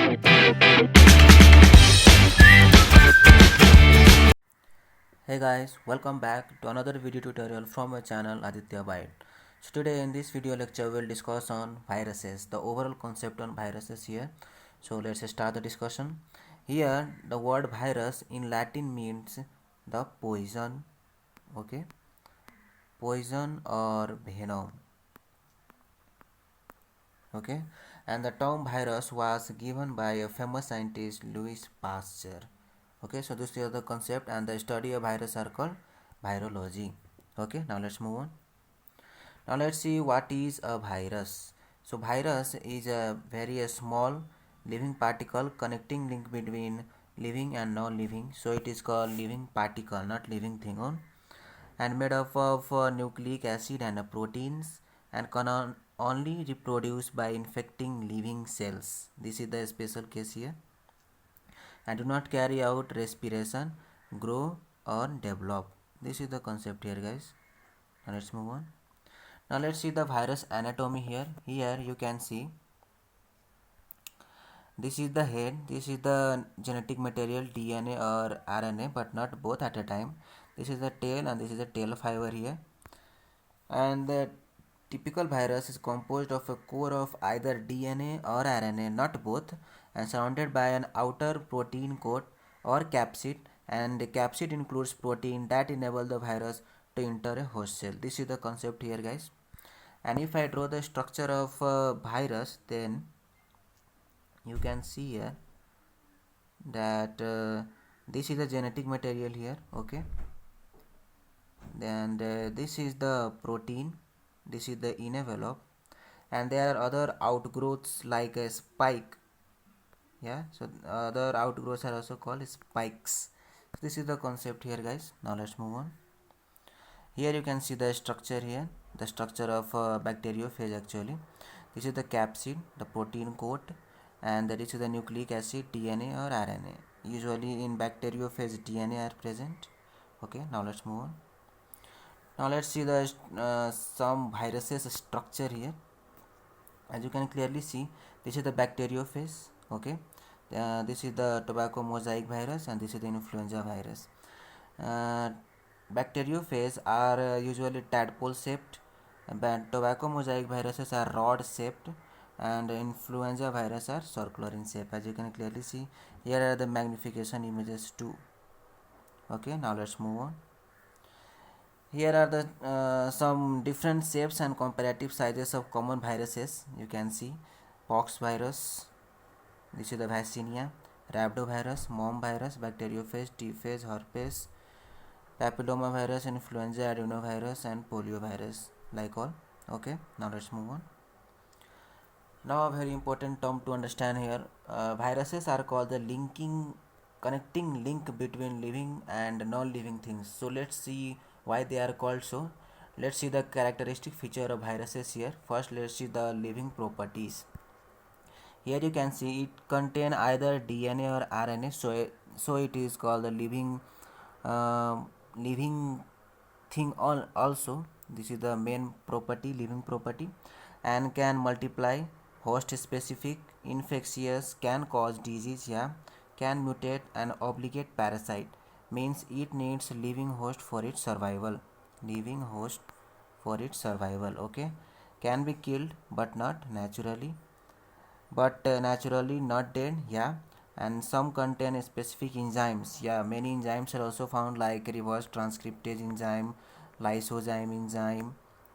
Hey guys, welcome back to another video tutorial from my channel Aditya Byte. So today in this video lecture we'll discuss on viruses, the overall concept on viruses here. So let's start the discussion. Here the word virus in Latin means the poison, okay, poison or venom, okay, and the term virus was given by a famous scientist Louis Pasteur. Okay, so this is the concept and the study of virus are called virology. Okay, now let's move on. Now let's see what is a virus. So virus is a very small living particle connecting link between living and non-living. So it is called living particle, not living thing on, and made up of nucleic acid and proteins, and can only reproduce by infecting living cells. This is the special case here, and do not carry out respiration, grow or develop. This is the concept here, guys. Now let's move on. Now let's see the virus anatomy here. Here you can see this is the head, this is the genetic material DNA or RNA, but not both at a time. This is the tail and this is the tail fiber here. And the typical virus is composed of a core of either DNA or RNA, not both, and surrounded by an outer protein coat or capsid, and the capsid includes protein that enable the virus to enter a host cell. This is the concept here, guys. And if I draw the structure of a virus, then you can see here that this is the genetic material here, okay, and this is the protein, this is the envelope, and there are other outgrowths like a spike. Yeah, so other outgrowths are also called spikes. So this is the concept here, guys. Now let's move on. Here you can see the structure here, the structure of bacteriophage actually. This is the capsid, the protein coat, and this is the nucleic acid, DNA or RNA. Usually in bacteriophage DNA are present. Okay, now let's move on. Now let's see the some viruses structure here. As you can clearly see, this is the bacteriophage. Okay, this is the tobacco mosaic virus and this is the influenza virus. Uh, Bacteriophage are usually tadpole shaped, but tobacco mosaic viruses are rod shaped, and influenza virus are circular in shape. As you can clearly see, here are the magnification images too. Okay, now let's move on. Here are the some different shapes and comparative sizes of common viruses. You can see pox virus, this is the vaccinia, rhabdovirus, mom virus, bacteriophage, T-phage, herpes, papilloma virus, influenza, adenovirus, and polio virus, like all. Okay, now let's move on. Now a very important term to understand here, viruses are called the connecting link between living and non-living things. So let's see why they are called so. Let's see the characteristic feature of viruses here. First let's see the living properties. Here you can see it contain either DNA or RNA, so it is called the living thing also. This is the main property, living property, and can multiply, host specific, infectious, can cause disease, yeah, can mutate, and obligate parasite, means it needs living host for its survival. Living host for its survival. Okay, can be killed but not naturally, naturally not dead, yeah, and some contain specific enzymes. Yeah, many enzymes are also found like reverse transcriptase enzyme, lysozyme enzyme.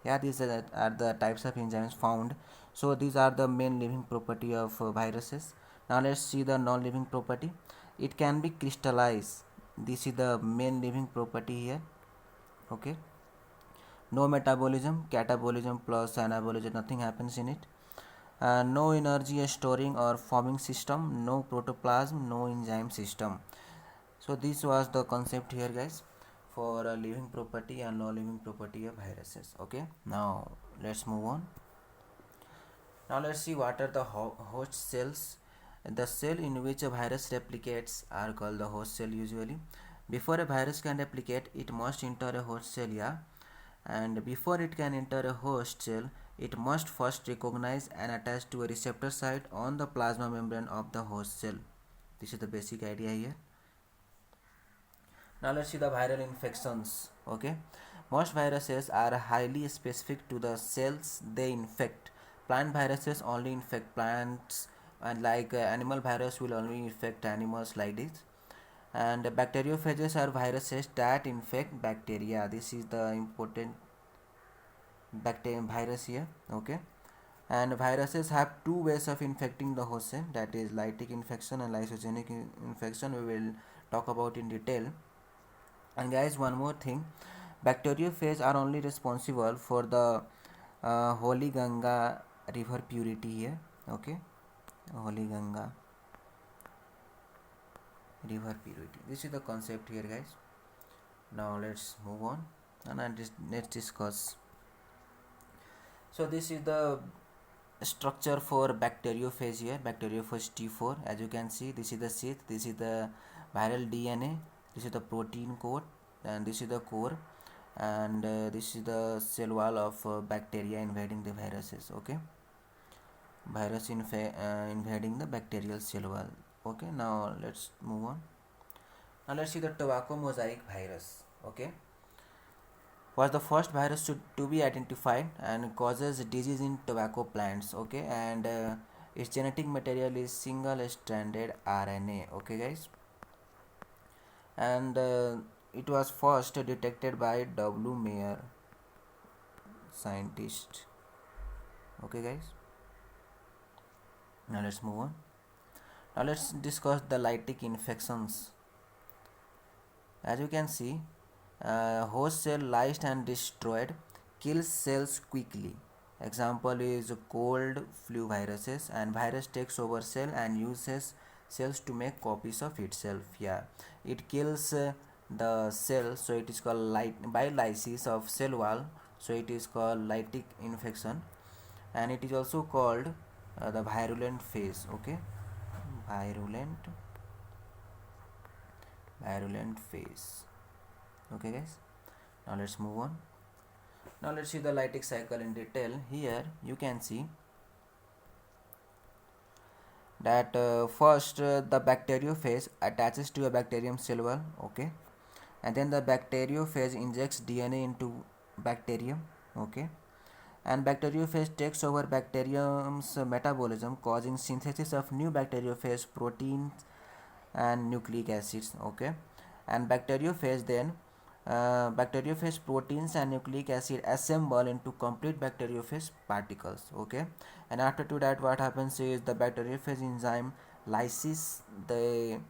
Yeah, these are the types of enzymes found. So these are the main living property of viruses. Now let's see the non-living property. It can be crystallized. This is the main living property here. Okay, no metabolism, catabolism plus anabolism, nothing happens in it. No energy storing or forming system, no protoplasm, no enzyme system. So this was the concept here, guys, for living property and non-living property of viruses. Okay, now let's move on. Now let's see what are the host cells. The cell in which a virus replicates are called the host cell usually. Before a virus can replicate, it must enter a host cell, yeah, and before it can enter a host cell, it must first recognize and attach to a receptor site on the plasma membrane of the host cell. This is the basic idea here. Now let's see the viral infections. Okay, most viruses are highly specific to the cells they infect. Plant viruses only infect plants, and like animal virus will only infect animals like this. And bacteriophages are viruses that infect bacteria. This is the important bacterium virus here. Okay, and viruses have two ways of infecting the host cell, that is lytic infection and lysogenic infection. We will talk about in detail. And guys, one more thing, bacteriophages are only responsible for the Holy Ganga river purity here. Okay, Holy Ganga river purity. This is the concept here, guys. Now let's move on and let's discuss. So this is the structure for bacteriophage here, bacteriophage T4. As you can see, this is the sheath, this is the viral DNA, this is the protein coat, and this is the core, and this is the cell wall of bacteria invading the viruses. Okay, virus invading the bacterial cell wall. Okay, now let's move on. Now let's see the tobacco mosaic virus. Okay, was the first virus to be identified and causes disease in tobacco plants. Okay, and its genetic material is single stranded RNA. Okay, guys, and it was first detected by W. Mayer, scientist. Okay, guys, now let's move on. Now let's discuss the lytic infections. As you can see, host cell lysed and destroyed, kills cells quickly. Example is cold flu viruses, and virus takes over cell and uses cells to make copies of itself. Yeah, it kills the cell, so it is called by lysis of cell wall, so it is called lytic infection, and it is also called the virulent phase. Okay, virulent phase. Okay, guys, now let's move on. Now let's see the lytic cycle in detail. Here you can see that first the bacteriophage attaches to a bacterium cell wall. Okay, and then the bacteriophage injects DNA into bacterium. Okay, and bacteriophage takes over bacterium's metabolism, causing synthesis of new bacteriophage proteins and nucleic acids. Okay, and bacteriophage proteins and nucleic acid assemble into complete bacteriophage particles. Okay, and after to that, what happens is the bacteriophage enzyme lyses the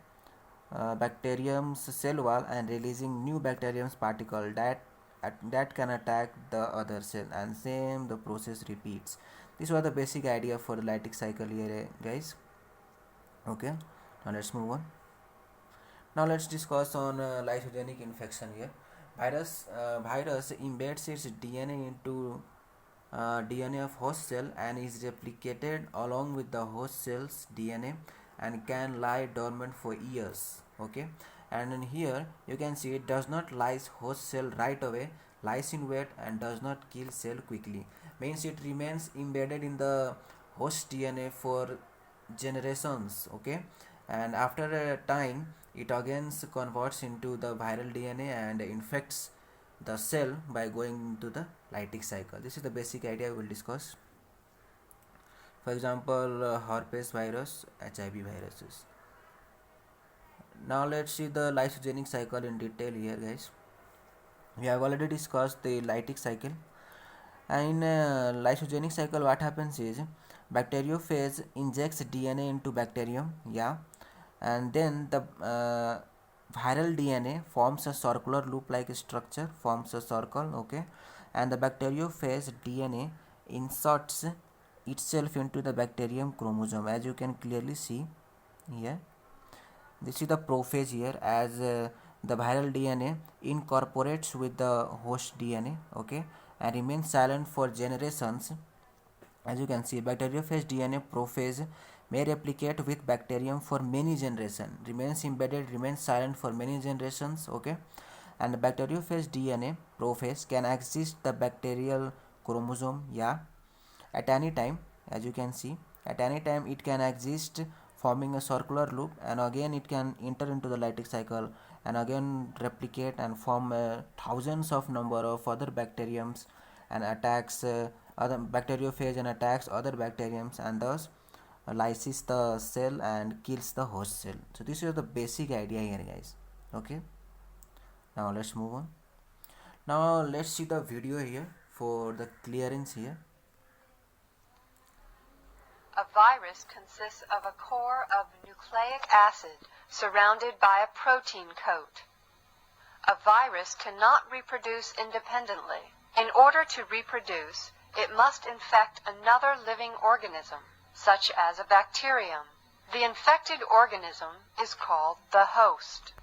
bacterium's cell wall and releasing new bacterium's particle that can attack the other cell, and same the process repeats. This was the basic idea for the lytic cycle here, guys. Okay, now let's move on. Now let's discuss on lysogenic infection here. Virus embeds its DNA into DNA of host cell and is replicated along with the host cell's DNA and can lie dormant for years. Okay, and in here you can see it does not lyse host cell right away, lies in wait and does not kill cell quickly. Means it remains embedded in the host DNA for generations. Okay, and after a time it again converts into the viral DNA and infects the cell by going into the lytic cycle. This is the basic idea we will discuss. For example, herpes virus, HIV viruses. Now let's see the lysogenic cycle in detail here, guys. We have already discussed the lytic cycle. And in lysogenic cycle, what happens is bacteriophage injects DNA into bacterium. Yeah, and then the viral DNA forms a circular loop like structure, forms a circle. Okay, and the bacteriophage DNA inserts itself into the bacterium chromosome, as you can clearly see here. This is the prophase here, as the viral DNA incorporates with the host DNA. Okay, and remains silent for generations. As you can see, bacteriophage DNA prophase may replicate with bacterium for many generations, remains embedded, remains silent for many generations. Okay, and bacteriophage DNA prophase can access the bacterial chromosome. Yeah, at any time. As you can see, at any time it can exist, forming a circular loop, and again it can enter into the lytic cycle and again replicate and form thousands of number of other bacteriums and attacks other bacteriophage and attacks other bacteriums, and thus lyses the cell and kills the host cell. So this is the basic idea here, guys. Okay, now let's move on. Now let's see the video here for the clearance here. A virus consists of a core of nucleic acid surrounded by a protein coat. A virus cannot reproduce independently. In order to reproduce, it must infect another living organism, such as a bacterium. The infected organism is called the host.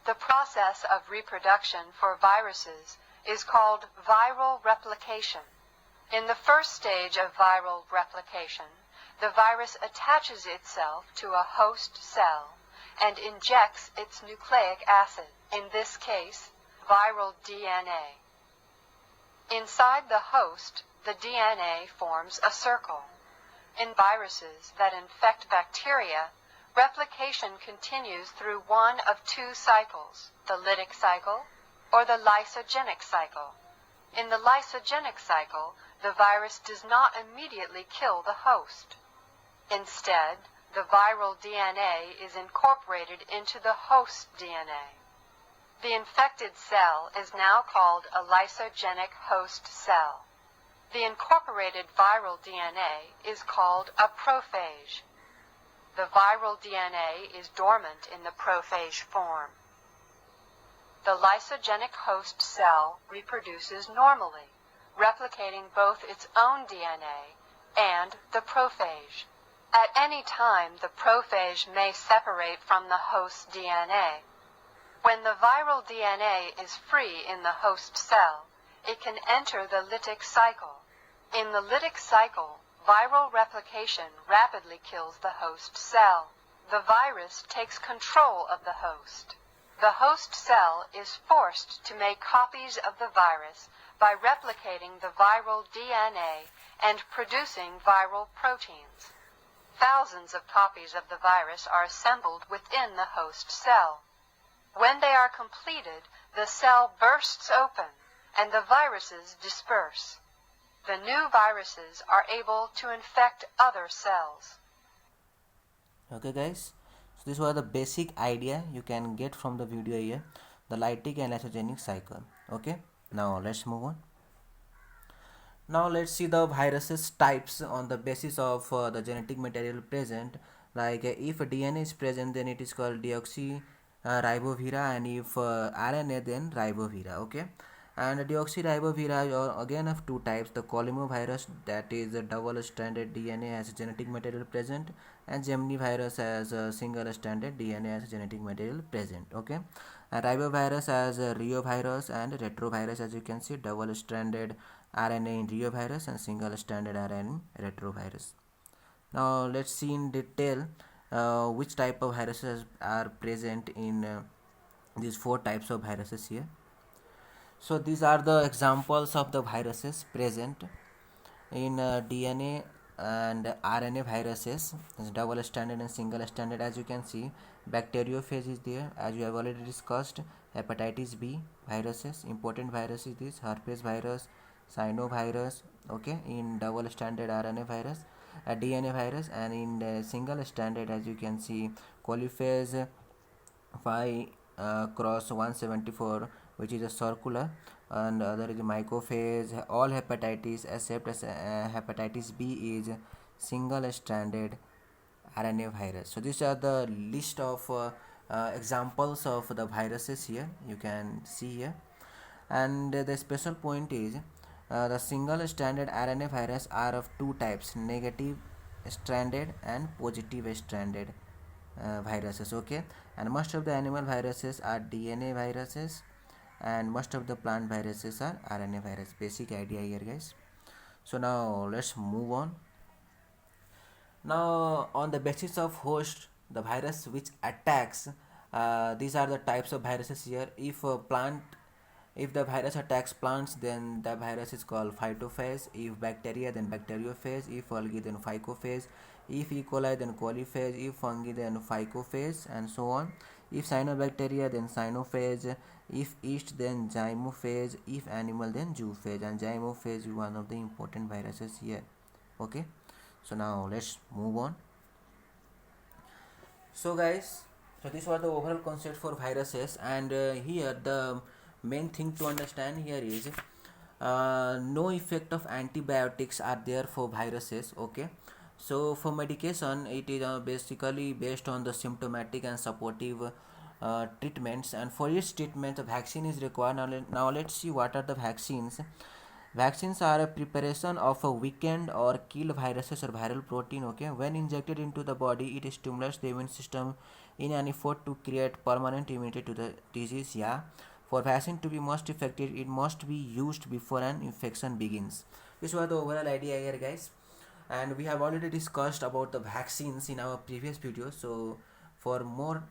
The process of reproduction for viruses is called viral replication. In the first stage of viral replication, the virus attaches itself to a host cell and injects its nucleic acid, in this case, viral DNA. Inside the host, the DNA forms a circle. In viruses that infect bacteria, replication continues through one of two cycles, the lytic cycle or the lysogenic cycle. In the lysogenic cycle, the virus does not immediately kill the host. Instead, the viral DNA is incorporated into the host DNA. The infected cell is now called a lysogenic host cell. The incorporated viral DNA is called a prophage. The viral DNA is dormant in the prophage form. The lysogenic host cell reproduces normally, replicating both its own DNA and the prophage. At any time, the prophage may separate from the host DNA. When the viral DNA is free in the host cell, it can enter the lytic cycle. In the lytic cycle, viral replication rapidly kills the host cell. The virus takes control of the host. The host cell is forced to make copies of the virus by replicating the viral DNA and producing viral proteins. Thousands of copies of the virus are assembled within the host cell. When they are completed, the cell bursts open and the viruses disperse. The new viruses are able to infect other cells. Okay, guys, so this was the basic idea you can get from the video here, the lytic and lysogenic cycle. Okay, now let's move on. Now let's see the viruses types on the basis of the genetic material present. Like if DNA is present, then it is called deoxyribovira, and if RNA, then ribovira. Okay, and deoxyribovira are again of two types: the colimovirus, that is a double-stranded DNA as genetic material present, and Gemini virus as a single-stranded DNA as genetic material present. Okay, and ribovirus as a reovirus and retrovirus, as you can see, double-stranded RNA in reovirus and single-stranded RNA in retrovirus. Now let's see in detail which type of viruses are present in these four types of viruses here. So these are the examples of the viruses present in DNA and RNA viruses, double-stranded and single-stranded. As you can see, bacteriophage is there, as you have already discussed. Hepatitis B viruses, important virus is this, herpes virus, cyanovirus. Okay, in double-stranded RNA virus, DNA virus, and in single-stranded, as you can see, coliphase 5 cross 174, which is a circular, and other is mycophage. All hepatitis except hepatitis B is single-stranded RNA virus. So these are the list of examples of the viruses here you can see here. And the special point is the single-stranded RNA virus are of two types: negative stranded and positive stranded viruses. Okay, and most of the animal viruses are DNA viruses, and most of the plant viruses are RNA virus. Basic idea here, guys. So now let's move on. Now on the basis of host, the virus which attacks, these are the types of viruses here. If a plant If the virus attacks plants, then the virus is called phytophage. If bacteria, then bacteriophage. If algae, then phycophage. If E. coli, then coliphage. If fungi, then phycophage, and so on. If cyanobacteria, then cyanophage. If yeast, then zymophage. If animal, then zoophage. And zymophage is one of the important viruses here. Okay, so now let's move on. So guys, so this was the overall concept for viruses, and here the main thing to understand here is no effect of antibiotics are there for viruses. Okay, so for medication it is basically based on the symptomatic and supportive treatments, and for each treatment a vaccine is required. Now let's see what are the vaccines. Vaccines are a preparation of a weakened or killed viruses or viral protein. Okay, when injected into the body, it stimulates the immune system in an effort to create permanent immunity to the disease. Yeah, for vaccine to be most effective, it must be used before an infection begins. This was the overall idea here, guys, and we have already discussed about the vaccines in our previous video. So, for more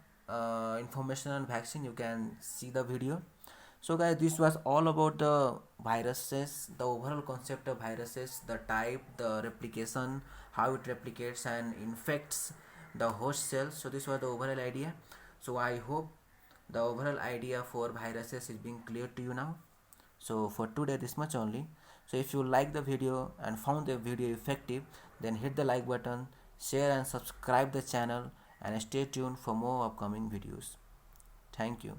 information on vaccine, you can see the video. So guys, this was all about the viruses, the overall concept of viruses, the type, the replication, how it replicates and infects the host cells. So this was the overall idea. So I hope the overall idea for viruses is being clear to you now. So for today, this much only. So if you like the video and found the video effective, then hit the like button, share and subscribe the channel, and stay tuned for more upcoming videos. Thank you.